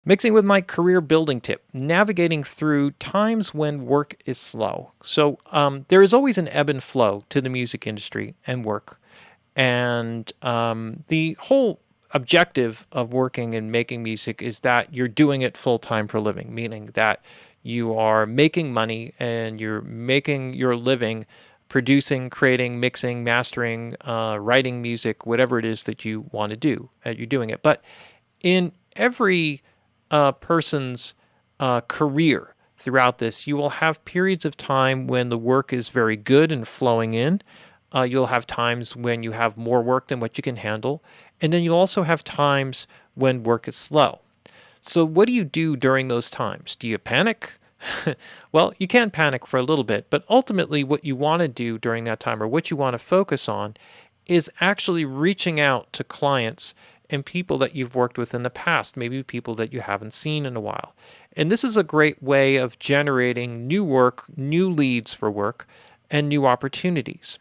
Mixing with my career building tip, navigating through times when work is slow. So there is always an ebb and flow to the music industry and work. And the whole objective of working and making music is that you're doing it full time for a living, meaning that you are making money and you're making your living producing, creating, mixing, mastering, writing music, whatever it is that you want to do. You're doing it. But in every person's career throughout this, you will have periods of time when the work is very good and flowing in. You'll have times when you have more work than what you can handle. And then you'll also have times when work is slow. So, what do you do during those times? Do you panic? Well, you can panic for a little bit, but ultimately, what you want to do during that time or what you want to focus on is actually reaching out to clients and people that you've worked with in the past, maybe people that you haven't seen in a while. And this is a great way of generating new work, new leads for work, and new opportunities.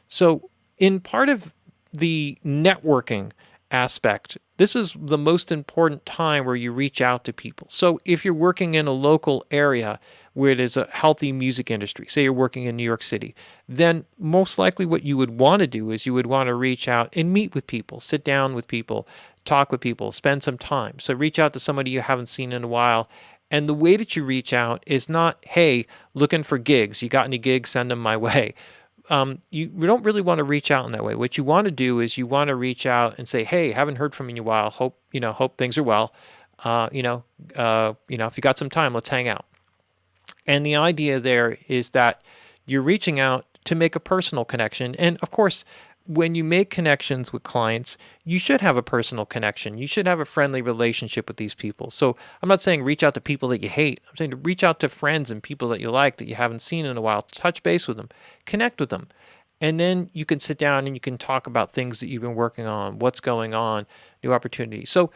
So, in part of the networking aspect, this is the most important time where you reach out to people. So, if you're working in a local area where it is a healthy music industry, say you're working in New York City, then most likely what you would want to do is you would want to reach out and meet with people, sit down with people, talk with people, spend some time. So, reach out to somebody you haven't seen in a while. And the way that you reach out is not, hey, looking for gigs. You got any gigs? Send them my way. You don't really want to reach out in that way. What you want to do is you want to reach out and say, "Hey, haven't heard from you in a while. Hope things are well. If you got some time, let's hang out." And the idea there is that you're reaching out to make a personal connection. And of course, when you make connections with clients, you should have a personal connection. You should have a friendly relationship with these people. So I'm not saying reach out to people that you hate. I'm saying to reach out to friends and people that you like that you haven't seen in a while, touch base with them, connect with them. And then you can sit down and you can talk about things that you've been working on, what's going on, new opportunities. So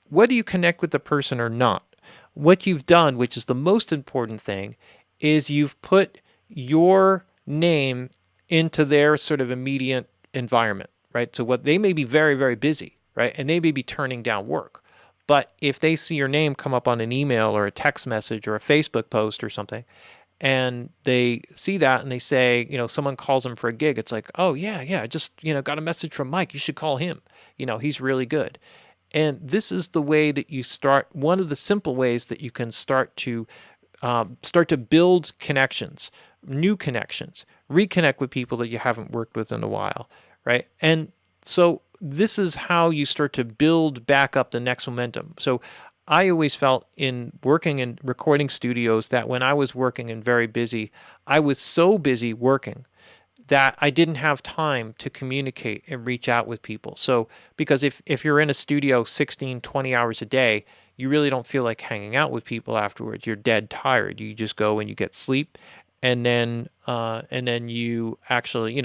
whether you connect with the person or not, what you've done, which is the most important thing, is you've put your name into their sort of immediate environment, right? So what they may be very, very busy, right? And they may be turning down work. But if they see your name come up on an email or a text message or a Facebook post or something, and they see that and they say, someone calls them for a gig, it's like, oh, yeah, yeah, I just, got a message from Mike. You should call him. He's really good. And this is the way that you start, one of the simple ways that you can start to build connections, new connections, reconnect with people that you haven't worked with in a while, right? And so this is how you start to build back up the next momentum. So I always felt in working in recording studios that when I was working and very busy, I was so busy working that I didn't have time to communicate and reach out with people. So, because if you're in a studio 16, 20 hours a day, you really don't feel like hanging out with people afterwards. You're dead tired. You just go and you get sleep. And then you actually,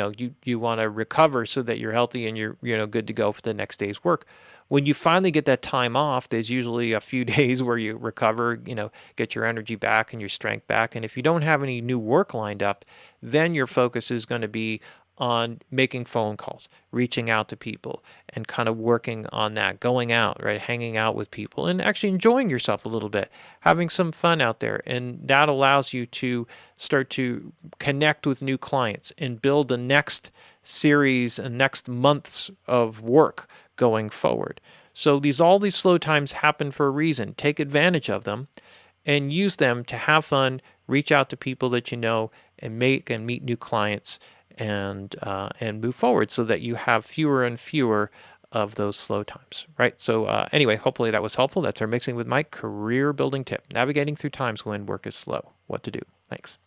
you want to recover so that you're healthy and you're, good to go for the next day's work. When you finally get that time off, there's usually a few days where you recover, get your energy back and your strength back. And if you don't have any new work lined up, then your focus is going to be on making phone calls, reaching out to people, and kind of working on that, going out, right, hanging out with people, and actually enjoying yourself a little bit, having some fun out there. And that allows you to start to connect with new clients and build the next series and next months of work going forward. So all these slow times happen for a reason. Take advantage of them and use them to have fun, reach out to people that you know, and make and meet new clients and move forward so that you have fewer and fewer of those slow times, right? So anyway, hopefully that was helpful. That's our Mixing with Mike career building tip, navigating through times when work is slow, what to do. Thanks.